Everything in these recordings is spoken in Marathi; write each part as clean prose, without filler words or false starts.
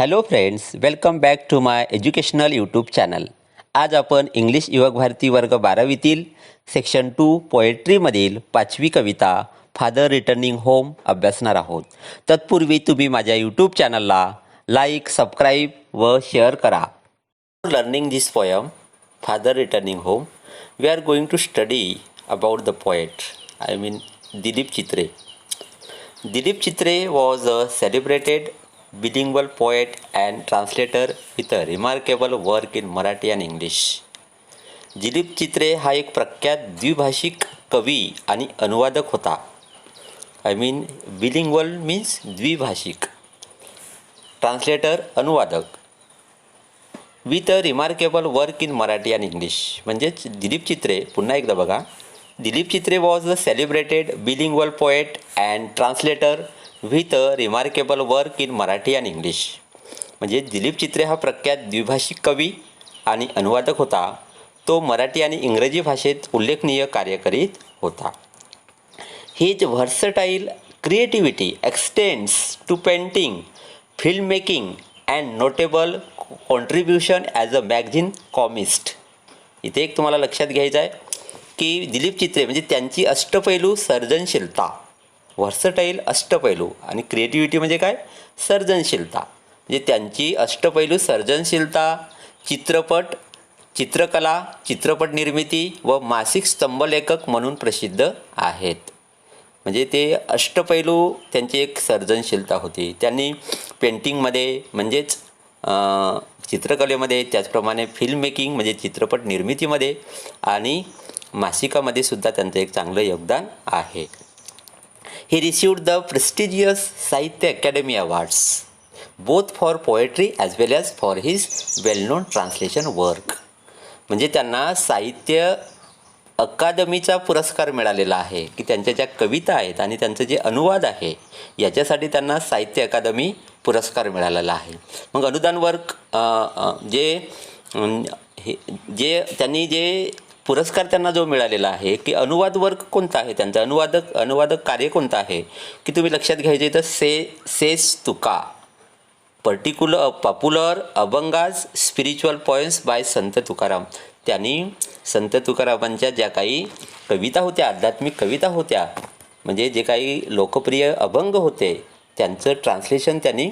Hello friends, welcome back to my educational YouTube channel. आज आपण इंग्लिश युवक भारती वर्ग 12वीतील सेक्शन 2 पोएट्रीमधील 5वी कविता फादर रिटर्निंग होम अभ्यासणार आहोत. तत्पूर्वी तुम्ही माझ्या यूट्यूब चॅनलला लाईक, सबस्क्राईब व शेअर करा. Learning this poem Father returning Home, we are going to study about the poet, I mean Dilip Chitre. Dilip Chitre was a celebrated bilingual poet and translator with a remarkable work in Marathi and English. Dilip Chitre हा एक प्रख्यात द्विभाषिक कवी आणि अनुवादक होता. आय मीन बिलिंग्वल मीन्स द्विभाषिक, ट्रान्सलेटर अनुवादक, with a remarkable work in Marathi and English. म्हणजेच दिलीप चित्रे, पुन्हा एकदा बघा, Dilip Chitre was a celebrated bilingual poet and translator with a remarkable work in Marathi and English. म्हणजे दिलीप चित्रे हा प्रख्यात द्विभाषिक कवी आणि अनुवादक होता. तो मराठी आणि इंग्रजी भाषेत उल्लेखनीय कार्य करीत होता. His versatile creativity extends to painting, film making and notable contribution as a magazine columnist. इथे एक तुम्हाला लक्षात घ्यायचं आहे की दिलीप चित्रे म्हणजे त्यांची अष्टपैलू सर्जनशीलता, व्हर्सटाईल अष्टपैलू, आणि क्रिएटिव्हिटी म्हणजे काय, सर्जनशीलता. म्हणजे त्यांची अष्टपैलू सर्जनशीलता चित्रपट, चित्रकला, चित्रपट निर्मिती व मासिक स्तंभलेखक म्हणून प्रसिद्ध आहेत. म्हणजे ते अष्टपैलू त्यांची एक सर्जनशीलता होती. त्यांनी पेंटिंगमध्ये म्हणजेच चित्रकलेमध्ये, त्याचप्रमाणे फिल्म मेकिंग म्हणजे चित्रपट निर्मितीमध्ये आणि मासिकामध्ये सुद्धा त्यांचं एक चांगलं योगदान आहे. ही रिसिव्ड द प्रेस्टिजियस साहित्य academy awards both for poetry as well as for his well non translation work. म्हणजे त्यांना साहित्य अकादमीचा पुरस्कार मिळालेला आहे की त्यांच्या ज्या कविता आहेत आणि त्यांचं जे अनुवाद आहे याच्यासाठी त्यांना साहित्य अकादमी पुरस्कार मिळालेला आहे. मग अनुदान वर्क जे त्यांनी जे पुरस्कार त्यांना जो मिळालेला आहे की अनुवाद वर्क कोणता आहे त्यांचा, अनुवादक कार्य कोणतं आहे की तुम्ही लक्षात घ्यायचे तर सेस तुका पॉप्युलर अभंगाज स्पिरिच्युअल पोएम्स बाय संत तुकाराम. त्यांनी संत तुकारामांच्या ज्या काही कविता होत्या, आध्यात्मिक कविता होत्या, म्हणजे जे काही लोकप्रिय अभंग होते त्यांचं ट्रान्सलेशन त्यांनी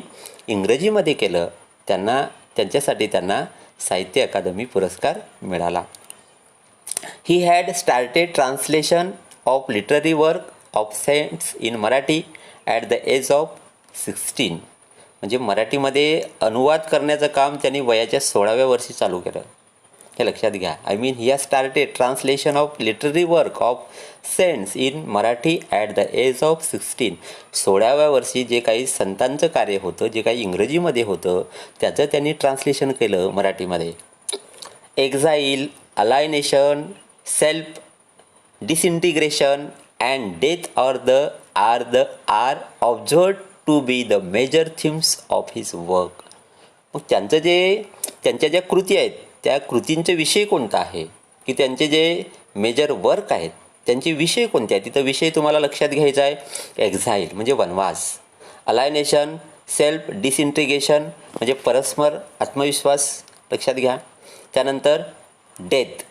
इंग्रजीमध्ये केलं. त्यांच्यासाठी त्यांना साहित्य अकादमी पुरस्कार मिळाला. He had started translation of literary work of saints in Marathi at the age of 16. म्हणजे मराठीमध्ये अनुवाद करण्याचं काम त्यांनी वयाच्या 16व्या वर्षी चालू केलं. हे लक्षात घ्या. I mean he has started translation of literary work of saints in Marathi at the age of 16. 16व्या वर्षी जे काही संतांचं कार्य होतं, जे काही इंग्रजीमध्ये होतं, त्याचं त्यांनी ट्रान्सलेशन केलं मराठीमध्ये. Exile, alienation, self disintegration and death are observed to be the major themes of his work. मग त्यांच्या ज्या कृती आहेत त्या कृतींचे विषय कोणता आहे की त्यांचे जे मेजर वर्क आहेत त्यांचे विषय कोणते आहेत. तिथं विषय तुम्हाला लक्षात घ्यायचा आहे. एक्झाईल म्हणजे वनवास, अलायनेशन, सेल्फ डिसइंटिग्रेशन म्हणजे परस्पर आत्मविश्वास लक्षात घ्या. त्यानंतर डेथ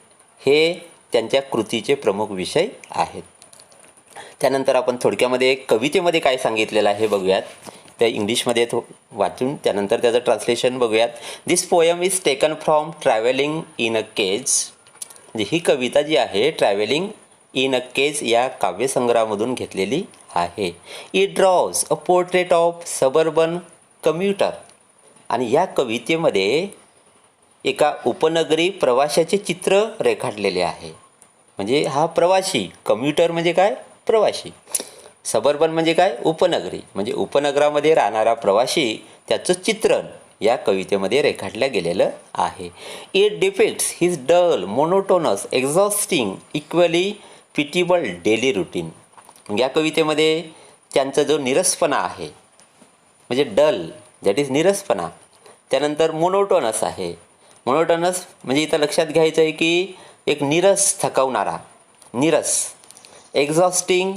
हे त्यांच्या कृतीचे प्रमुख विषय आहेत. त्यानंतर आपण थोडक्यामध्ये एक कवितेमध्ये काय सांगितलेलं आहे हे बघूयात. त्या इंग्लिशमध्ये वाचून त्यानंतर त्याचं ट्रान्सलेशन बघूयात. This poem is taken from travelling in a cage. म्हणजे ही कविता जी आहे ट्रॅव्हलिंग इन अ केज या काव्यसंग्रहामधून घेतलेली आहे. It draws a portrait of suburban commuter. आणि या कवितेमध्ये एका उपनगरी प्रवाशाचे चित्र रेखाटलेले आहे. म्हणजे हा प्रवासी, कम्युटर म्हणजे काय, प्रवासी, सबर्बन म्हणजे काय, उपनगरी, म्हणजे उपनगरामध्ये राहणारा प्रवासी, त्याचं चित्रण या कवितेमध्ये रेखाटलं गेलेलं आहे. It depicts his dull, monotonous, exhausting, equally pitiable daily routine. या कवितेमध्ये त्यांचा जो निरसपणा आहे म्हणजे डल, दॅट इज निरसपणा. त्यानंतर मोनोटोनस आहे. मोनोटोनस म्हणजे इथं लक्षात घ्यायचं आहे की एक नीरस, थकवणारा, नीरस. एक्झॉस्टिंग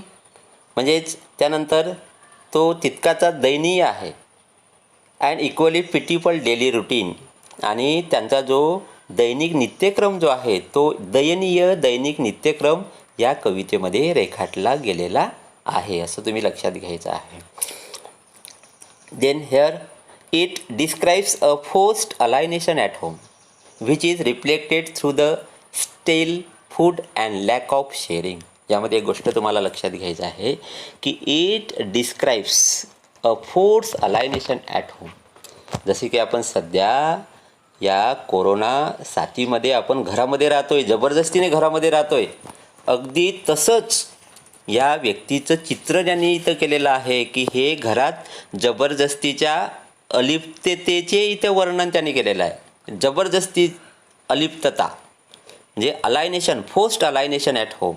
म्हणजेच त्यानंतर तो तितकाचा दयनीय आहे. And equally pitiful daily routine. आणि त्यांचा जो दैनिक नित्यक्रम जो आहे तो दयनीय दैनिक नित्यक्रम या कवितेमध्ये रेखाटला गेलेला आहे, असं तुम्ही लक्षात घ्यायचं आहे. Then here it describes a forced alienation at home which is reflected through the stale food and lack of sharing. यामध्ये एक गोष्ट तुम्हाला लक्षात घ्यायचं आहे की it describes a force alienation at home. जसे की आपण सध्या या कोरोना साथीमध्ये आपण घरामध्ये राहतोय, जबरदस्तीने घरामध्ये राहतोय, अगदी तसंच या व्यक्तीचं चित्र ज्यांनी इथं केलेलं आहे की हे घरात जबरदस्तीच्या अलिप्ततेचे इथं वर्णन त्यांनी केलेलं आहे. जबरदस्ती अलिप्तता म्हणजे alienation, forced alienation at home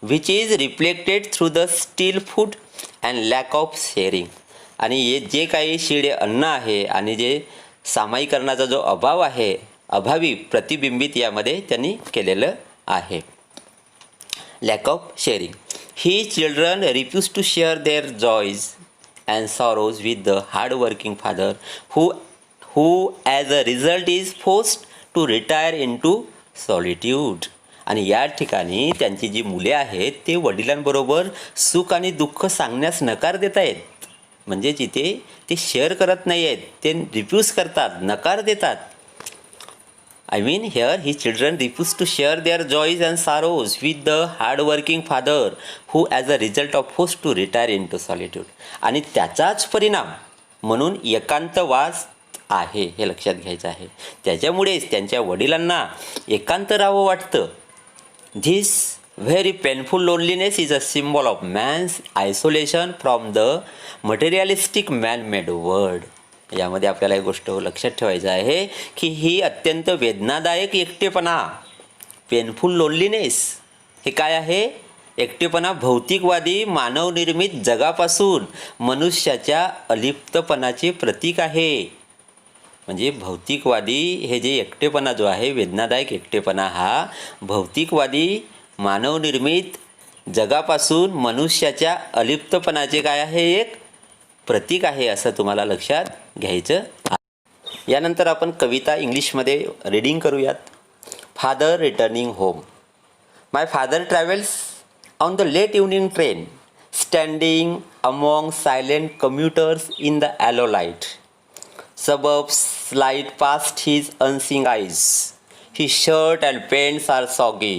which is reflected through the steel food and lack of sharing. आणि हे जे काही शिळे अन्न आहे आणि जे सामायिकरणाचा जो अभाव आहे, अभावी प्रतिबिंबित यामध्ये त्यांनी केलेलं आहे. Lack of sharing. He children refuse to share their joys and sorrows with the hard working father who as a result is forced to retire into solitude. आणि या ठिकाणी त्यांची जी मुले आहेत ते वडिलांबरोबर सुख आणि दुःख सांगण्यास नकार देत आहेत. म्हणजेच इथे ते शेअर करत नाही आहेत, ते रिफ्यूज करतात, नकार देतात. I mean here his children refuse to share their joys and sorrows with the hard-working father who as a result of forced to retire into solitude. आणि त्याचाच परिणाम म्हणून एकांतवास आहे, हे लक्षात घ्यायचं आहे. त्याच्यामुळेच त्यांच्या वडिलांना एकांत राहावं वाटतं. This very painful loneliness is a symbol of man's isolation from the materialistic man made world. यामध्ये आपल्याला एक गोष्ट लक्षात ठेवायचं आहे की ही अत्यंत वेदनादायक एकटेपणा, पेनफुल लोनलीनेस, हे काय आहे? एकटेपणा भौतिकवादी मानवनिर्मित जगापासून मनुष्याच्या अलिप्तपणाचे प्रतीक आहे. म्हणजे भौतिकवादी हे जे एकटेपणा जो आहे, वेदनादायक एकटेपणा, हा भौतिकवादी मानवनिर्मित जगापासून मनुष्याच्या अलिप्तपणाचे काय आहे? एक प्रतीक आहे, असं तुम्हाला लक्षात घ्यायचं आहे. यानंतर आपण कविता इंग्लिशमध्ये रीडिंग करूयात. Father returning home. My father travels on the late evening train standing among silent commuters in the yellow light. Suburbs slide past his unseeing eyes. His shirt and pants are soggy,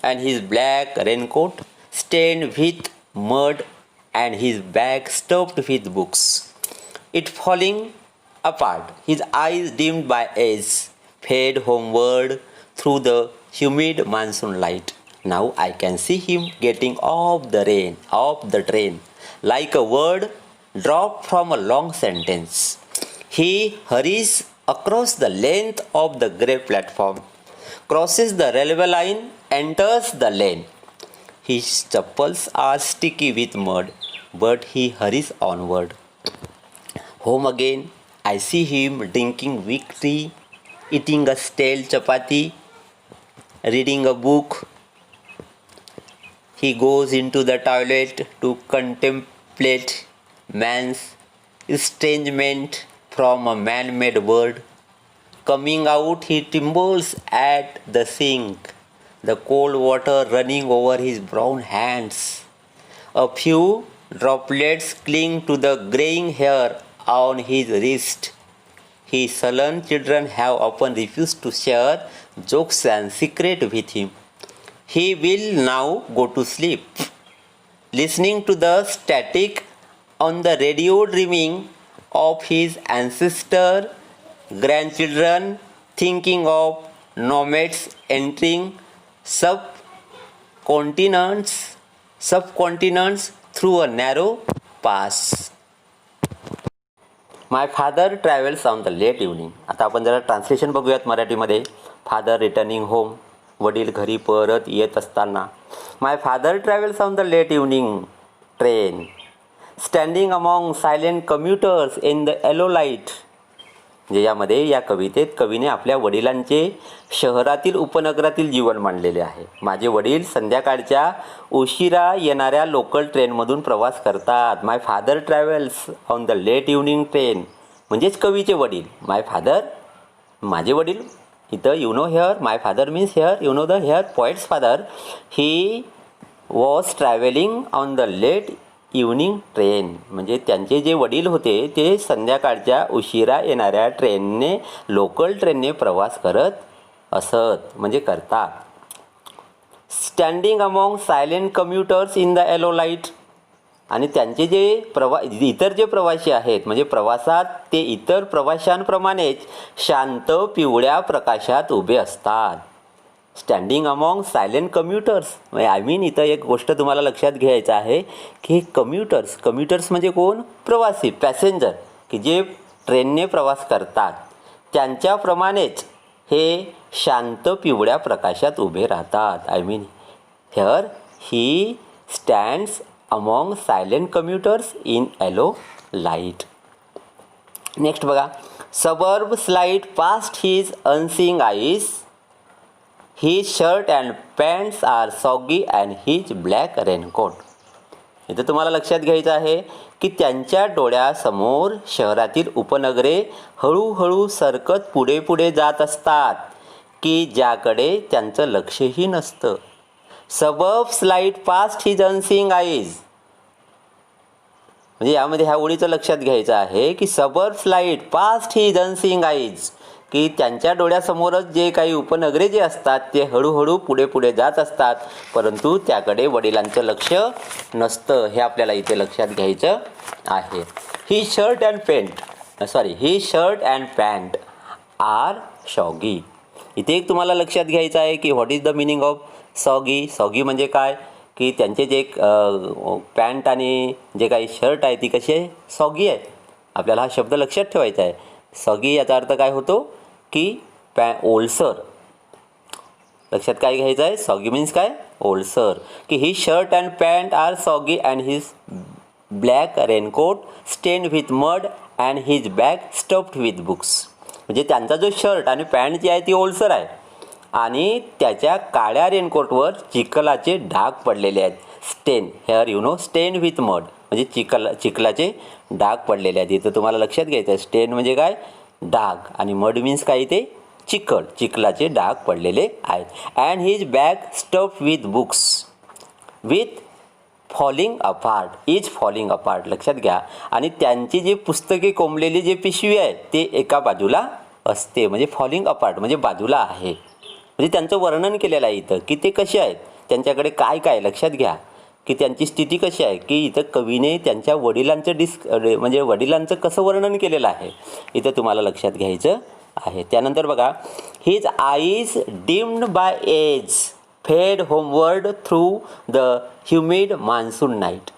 and his black raincoat stained with mud, and his bag stuffed with books. It falling apart, his eyes dimmed by age, fade homeward through the humid monsoon light. Now I can see him getting off the train, like a word dropped from a long sentence. He hurries across the length of the grey platform, crosses the railway line, enters the lane. His chappals are sticky with mud, but he hurries onward. Home again, I see him drinking weak tea, eating a stale chapati, reading a book. He goes into the toilet to contemplate man's estrangement from a man-made world. Coming out, he trembles at the sink, the cold water running over his brown hands. A few droplets cling to the graying hair on his wrist. His sullen children have often refused to share jokes and secrets with him. He will now go to sleep, listening to the static on the radio, dreaming of his ancestor, grandchildren, thinking of nomads entering subcontinents through a narrow pass. My father travels on the late evening. आता आपण जरा ट्रान्सलेशन बघूयात मराठीमध्ये. फादर रिटर्निंग होम, वडील घरी परत येत असताना. My father travels on the late evening train standing among silent commuters in the yellow light. म्हणजे यामध्ये या कवितेत कवीने आपल्या वडिलांचे शहरातील उपनगरातील जीवन मांडलेले आहे. माझे वडील संध्याकाळच्या उशिरा येणाऱ्या लोकल ट्रेनमधून प्रवास करतात. My father travels on the late evening train म्हणजेच कवीचे वडील. माय फादर, माझे वडील. इथं you know here, my father means here, you know the here poet's father. He was travelling on the late evening train. म्हणजे त्यांचे जे वडील होते ते संध्याकाळच्या उशिरा येणाऱ्या ट्रेनने, लोकल ट्रेनने प्रवास करत असत, म्हणजे करतात. Standing among silent commuters in the yellow light. आणि त्यांचे जे इतर जे प्रवासी आहेत, म्हणजे प्रवासात ते इतर प्रवाशांप्रमाणेच शांत पिवळ्या प्रकाशात उभे असतात. स्टँडिंग अमॉंग सायलेंट कम्युटर्स इथं एक गोष्ट तुम्हाला लक्षात घ्यायचं आहे की कम्युटर्स म्हणजे कोण? प्रवासी, पॅसेंजर, की जे ट्रेनने प्रवास करतात त्यांच्याप्रमाणेच हे शांत पिवळ्या प्रकाशात उभे राहतात. Here he stands among silent commuters in yellow light. Next बघा. Suburb slide past his unseeing eyes. His shirt and pants are soggy and his black raincoat. इथं तुम्हाला लक्षात घ्यायचं आहे की त्यांच्या डोळ्यासमोर शहरातील उपनगरे हळूहळू सरकत पुढे पुढे जात असतात की ज्याकडे त्यांचं लक्षही नसतं. Suburbs slide past his unseeing eyes. म्हणजे यामध्ये ह्या ओळीचं लक्षात घ्यायचं आहे की suburbs slide past his unseeing eyes, की त्यांच्या डोळ्यासमोरच जे काही उपनगरे जे असतात ते हळूहळू पुढे पुढे जात असतात, परंतु त्याकडे वडिलांचं लक्ष नसतं. हे आपल्याला इथे लक्षात घ्यायचं आहे. He shirt and pant are soggy. इथे एक तुम्हाला लक्षात घ्यायचं आहे की what is the meaning of soggy. Soggy म्हणजे काय? की त्यांचे जे पॅन्ट आणि जे काही शर्ट आहे ती कशी आहे? सॉगी आहे. आपल्याला हा शब्द लक्षात ठेवायचा आहे. सॉगी याचा अर्थ काय होतो? की ओलसर. लक्षात काय घ्यायचं आहे? सॉगी मीन्स काय? ओलसर. की he shirt and pant are soggy and his black raincoat stained with mud and his bag stuffed with books. म्हणजे त्यांचा जो शर्ट आणि पॅन्ट जी आहे ती ओलसर आहे आणि त्याच्या काळ्या रेनकोटवर चिखलाचे डाग पडलेले आहेत. स्टेन, हेअर यू नो स्टेन विथ मड, म्हणजे चिखलाचे डाग पडलेले आहेत. इथं तुम्हाला लक्षात घ्यायचं आहे. स्टेन म्हणजे काय? डाग. आणि मड मीन्स काय? ते चिखलाचे डाग पडलेले आहेत. And his bag stuff with books with falling apart. लक्षात घ्या. आणि त्यांची जी पुस्तके कोंबलेली जी पिशवी आहे ते एका बाजूला असते, म्हणजे फॉलिंग अपार्ट म्हणजे बाजूला आहे. म्हणजे त्यांचं वर्णन केलेलं आहे इथं की ते कसे आहेत, त्यांच्याकडे काय काय. लक्षात घ्या की त्यांची स्थिती कशी आहे, की इथं कवीने त्यांच्या वडिलांचं म्हणजे वडिलांचं कसं वर्णन केलेलं आहे इथं तुम्हाला लक्षात घ्यायचं आहे. त्यानंतर बघा. His eyes dimmed by age fade homeward through the humid monsoon night.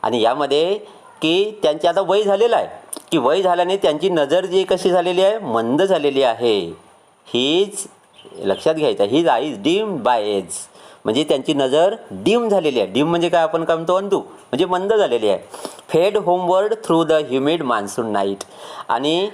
आणि यामध्ये की त्यांचे आता वय झालेलं आहे, की वय झाल्याने त्यांची नजर जी कशी झालेली आहे? मंद झालेली आहे. हिज, लक्षात घ्यायचं, his eyes dimmed by age म्हणजे त्यांची नजर डिम झालेली आहे. डिम म्हणजे काय? आपण काय म्हणतो? अंधू, म्हणजे मंद झालेली आहे. फेड homeward through the humid monsoon night. आणि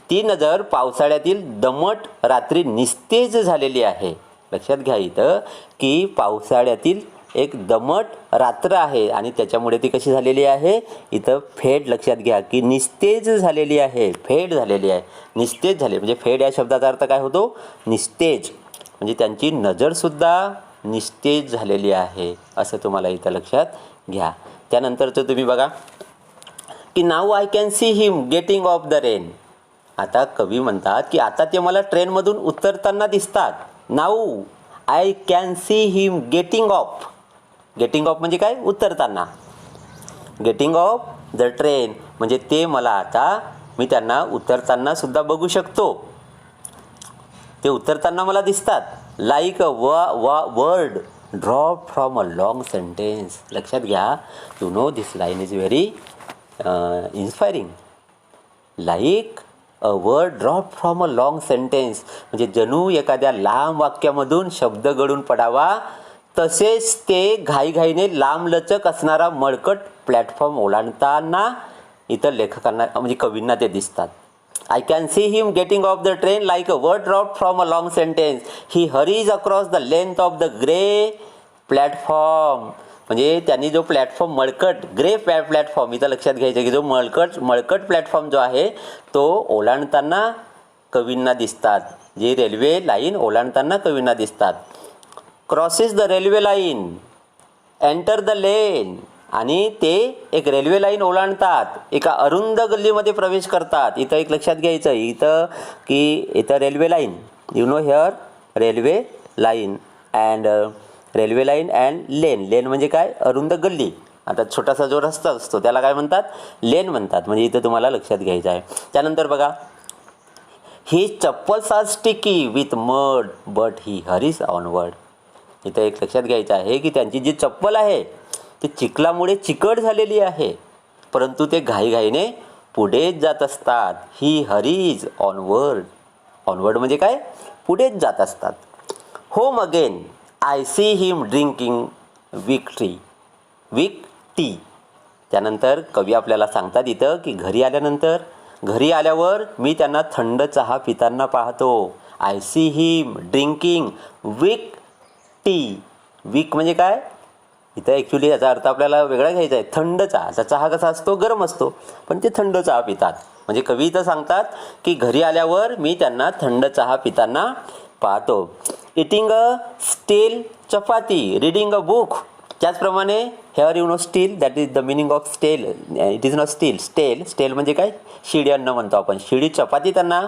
ती नजर पावसाळ्यातील दमट रात्री निस्तेज झालेली आहे. लक्षात घ्या इथं की पावसाळ्यातील एक दमट रात्र आहे आणि त्याच्यामुळे ती कशी झालेली आहे? इथं फेड, लक्षात घ्या की निस्तेज झालेली आहे. फेड झालेली आहे, निस्तेज झाले. म्हणजे फेड या शब्दाचा अर्थ काय होतो? निस्तेज. म्हणजे त्यांची नजरसुद्धा निस्तेज झालेली आहे, असं तुम्हाला इथं लक्षात घ्या. त्यानंतरचं तुम्ही बघा की now I can see him getting off the rain. आता कवी म्हणतात की आता ते मला ट्रेनमधून उतरताना दिसतात. Now I can see him getting off. Getting off म्हणजे काय? उतरताना. गेटिंग ऑफ द ट्रेन म्हणजे ते मला आता, मी त्यांना उतरताना सुद्धा बघू शकतो. ते उतरताना मला दिसतात. Like a word drop from a long sentence. लक्षात घ्या. You know this line is very inspiring. Like a word drop from a long sentence म्हणजे जणू एखाद्या लांब वाक्यामधून शब्द गळून पडावा, तसेच ते घाईघाईने लांबलचक असणारा मळकट प्लॅटफॉर्म ओलांडताना इतर लेखकांना म्हणजे कवींना ते दिसतात. I can see him getting off the train like a word dropped from a long sentence. He hurries across the length of the grey platform म्हणजे त्यांनी जो प्लॅटफॉर्म मळकट ग्रे प्लॅटफॉर्म इथं लक्षात घ्यायचं की जो मळकट प्लॅटफॉर्म जो आहे तो ओलांडताना कवींना दिसतात. जी रेल्वे लाईन ओलांडताना कवींना दिसतात. Crosses the railway line, enter the lane, आणि ते एक रेल्वे लाईन ओलांडतात, एका अरुंद गल्लीमध्ये प्रवेश करतात. इथं एक लक्षात घ्यायचं इथं railway line, you know here railway line and lane म्हणजे काय, अरुंद गल्ली. आता छोटासा जो रस्ता असतो त्याला काय म्हणतात, लेन म्हणतात. म्हणजे इथं तुम्हाला लक्षात घ्यायचं आहे. त्यानंतर बघा, he chappals are sticky with mud but he hurries onward. इथं एक लक्षात घ्यायचं आहे की त्यांची जी चप्पल आहे ती चिखलामुळे चिकट झालेली आहे, परंतु ते घाईघाईने पुढेच जात असतात. ही हरीज ऑनवर्ड. ऑनवर्ड म्हणजे काय, पुढेच जात असतात. Home again I see him drinking weak tea. त्यानंतर कवी आपल्याला सांगतात इथं की घरी आल्यावर मी त्यांना थंड चहा पिताना पाहतो. I see him drinking weak tea. Weak म्हणजे काय, इथं ॲक्च्युली याचा अर्थ आपल्याला वेगळा घ्यायचा आहे. थंड चहा. चहा कसा असतो, गरम असतो, पण ते थंड चहा पितात. म्हणजे कवी इथं सांगतात की घरी आल्यावर मी त्यांना थंड चहा पिताना पाहतो. Eating a steel chapati, reading a book. त्याचप्रमाणे here you know steel, that is the meaning of stale. It is not stale म्हणजे काय, शिडी अन्न म्हणतो आपण. शिडी चपाती त्यांना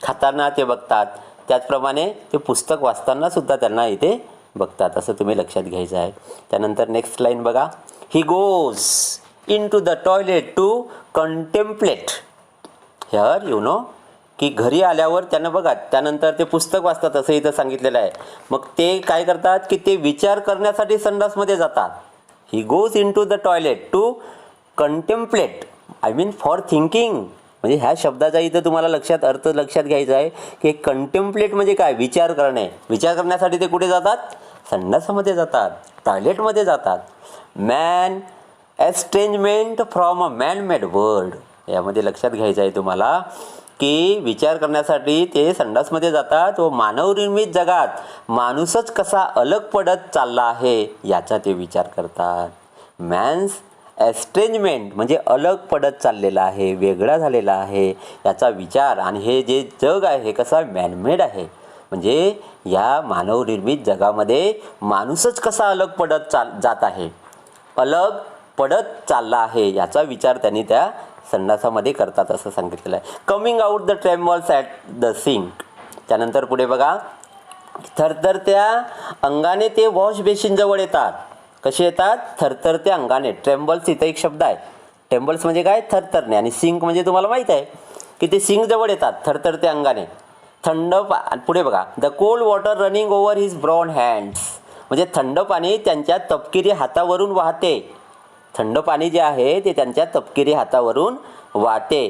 खाताना ते बघतात. त्याचप्रमाणे ते पुस्तक वाचताना सुद्धा त्यांना इथे बघतात, असं तुम्ही लक्षात घ्यायचं आहे. त्यानंतर नेक्स्ट लाईन बघा, he goes into the toilet to contemplate. Here you know की घरी आल्यावर त्यांना बघा, त्यानंतर ते पुस्तक वाचतात असं इथं सांगितलेलं आहे. मग ते काय करतात की ते विचार करण्यासाठी संडासमध्ये जातात. He goes into the toilet to contemplate, I mean for thinking. म्हणजे ह्या शब्दाचा इथं तुम्हाला अर्थ लक्षात घ्यायचा आहे की कंटेम्प्लेट म्हणजे काय, विचार करणे. विचार करण्यासाठी ते कुठे जातात, संडासामध्ये जातात, टॉयलेटमध्ये जातात. Man estrangement from a man made world. यामध्ये लक्षात घ्यायचं आहे तुम्हाला की विचार करण्यासाठी ते संडासमध्ये जातात व मानवनिर्मित जगात माणूसच कसा अलग पडत चालला आहे याचा ते विचार करतात. मॅन्स एस्ट्रेंजमेंट म्हणजे अलग पडत चाललेला आहे, वेगळा झालेला आहे याचा विचार. आणि हे जे जग आहे हे कसं मॅनमेड आहे, म्हणजे या मानवनिर्मित जगामध्ये माणूसच कसा अलग पडत जात आहे, अलग पडत चालला आहे याचा विचार त्यांनी त्या संडासामध्ये करतात असं सांगितलेलं आहे. Coming out the trembles at the sink. त्यानंतर पुढे बघा, थरथरत्या अंगाने ते वॉश बेसिनजवळ येतात. कसे येतात, थरथरत्या अंगाने. ट्रेम्बल्स इथं एक शब्द आहे. ट्रेम्बल्स म्हणजे काय, थरथरणे. आणि सिंक म्हणजे तुम्हाला माहीत आहे की ते सिंकजवळ येतात थरथरत्या अंगाने. पुढे बघा, the cold water running over his brown hands. म्हणजे थंड पाणी त्यांच्या तपकिरी हातावरून वाहते. थंड पाणी जे आहे ते त्यांच्या तपकिरी हातावरून वाहते.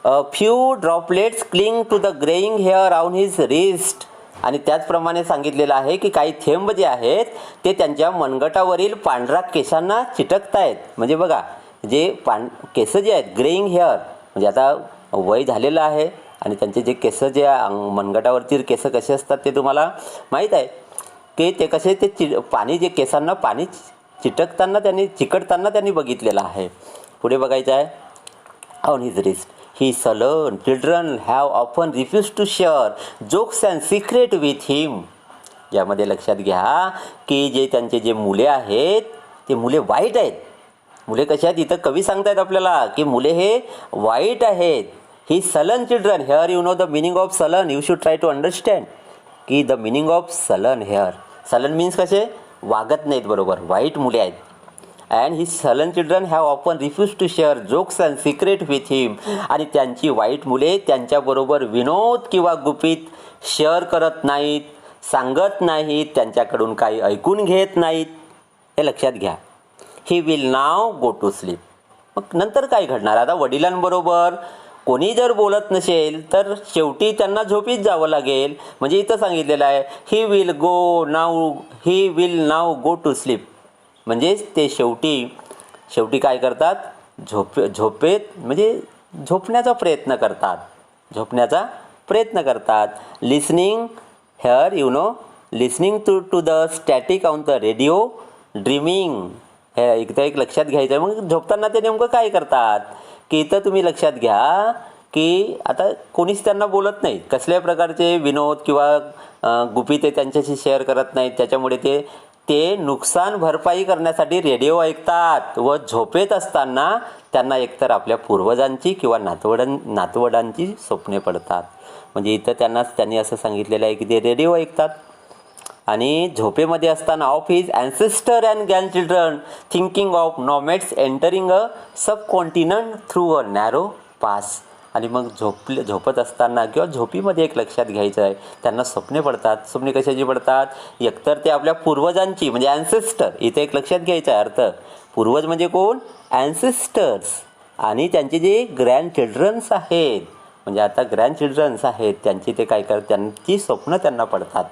Few droplets cling to the greying hair on his wrist. आणि त्याचप्रमाणे सांगितलेलं आहे की काही थेंब जे आहेत ते त्यांच्या मनगटावरील पांढऱ्या केसांना चिटकत आहेत. म्हणजे बघा, जे केस जे आहेत, ग्रेइंग हेअर म्हणजे आता वय झालेलं आहे आणि त्यांचे जे केस जे मनगटावरती केस कसे असतात ते तुम्हाला माहीत आहे की ते कसे ते पाणी जे केसांना पाणी चिकटताना त्यांनी बघितलेलं आहे. पुढे बघायचं आहे, on his wrist he sullen children have often refused to share jokes and secret with him. यामध्ये लक्षात घ्या की जे त्यांचे जे मुले आहेत ते मुले वाईट आहेत. मुले कसे आहेत, इथं कवी सांगतायत आपल्याला की मुले हे वाईट आहेत. ही sullen children, here you know the meaning of sullen, you should try to understand की the meaning of sullen here. sullen means कसे, वागत नाहीत बरोबर, वाईट मुले आहेत. And he sullen children have often refused to share jokes and secret with him. आणि त्यांची वाईट मुले त्यांच्याबरोबर विनोद किंवा गुपित शेअर करत नाहीत, सांगत नाहीत, त्यांच्याकडून काही ऐकून घेत नाहीत. हे लक्षात घ्या. He will now go to sleep. मग नंतर काय घडणार, आता वडिलांबरोबर कोणी जर बोलत नसेल तर शेवटी त्यांना झोपीत जावं लागेल. म्हणजे इथं सांगितलेलं आहे he will now go to sleep. म्हणजेच ते शेवटी काय करतात, झोपेत म्हणजे झोपण्याचा प्रयत्न करतात. Listening here you know listening to the static on the radio, dreaming हे एक लक्षात घ्यायचं आहे. मग झोपताना ते नेमकं काय करतात की इथं तुम्ही लक्षात घ्या की आता कोणीच त्यांना बोलत नाही, कसल्याही प्रकारचे विनोद किंवा गुपी ते त्यांच्याशी शेअर करत नाहीत. त्याच्यामुळे ते ते नुकसान भरपाई करण्यासाठी रेडिओ ऐकतात व झोपेत असताना त्यांना एकतर आपल्या पूर्वजांची किंवा नातवंडांची स्वप्ने पडतात. म्हणजे इथं त्यांनी असं सांगितलेलं आहे की ते रेडिओ ऐकतात आणि झोपेमध्ये असताना of his ancestor and grandchildren thinking of nomads entering a subcontinent through a narrow pass. आणि मग झोपत असताना किंवा झोपीमध्ये एक लक्षात घ्यायचं आहे, त्यांना स्वप्ने पडतात. स्वप्ने कशाची पडतात? एकतर ते आपल्या पूर्वजांची म्हणजे ॲन्सेस्टर, इथे एक लक्षात घ्यायचा आहे अर्थ. पूर्वज म्हणजे कोण? ॲन्सेस्टर्स. आणि त्यांचे जे ग्रँडचिल्ड्रन्स आहेत, म्हणजे आता ग्रँडचिल्ड्रन्स आहेत त्यांची ते काय करतात, त्यांची स्वप्न त्यांना पडतात.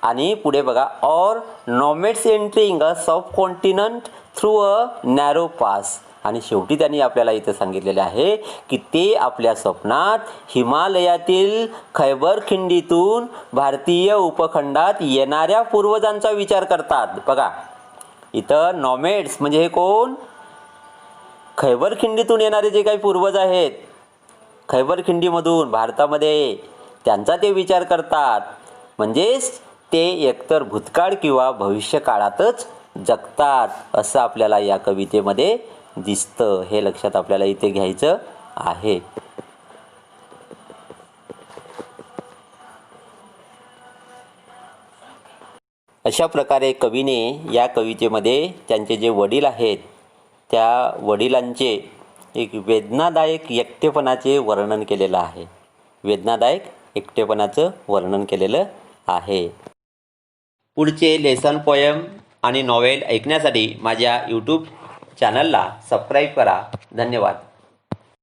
आणि पुढे बघा, or nomads entering a subcontinent through a narrow pass. आणि शेवटी त्यांनी आपल्याला इथं सांगितलेले आहे की ते आपल्या स्वप्नात हिमालयातील खैबर खिंडीतून भारतीय उपखंडात येणाऱ्या पूर्वजांचा विचार करतात. बघा इथं नॉमॅड्स म्हणजे हे कोण? खैबर खिंडीतून येणारे जे काही पूर्वज आहेत, खैबर खिंडीमधून भारतामध्ये, त्यांचा ते विचार करतात. म्हणजेच ते एकतर भूतकाळ किंवा भविष्य काळातच जगतात असं आपल्याला या कवितेमध्ये दिसतं. हे लक्षात आपल्याला इथे घ्यायचं आहे. अशा प्रकारे कवीने या कवितेमध्ये त्यांचे जे वडील आहेत त्या वडिलांचे एक वेदनादायक एकटेपणाचे वर्णन केलेलं आहे. वेदनादायक एकटेपणाचं वर्णन केलेलं आहे. पुढचे लेसन पोयम आणि नॉवेल ऐकण्यासाठी माझ्या यूट्यूब चॅनलला सबस्क्राईब करा. धन्यवाद.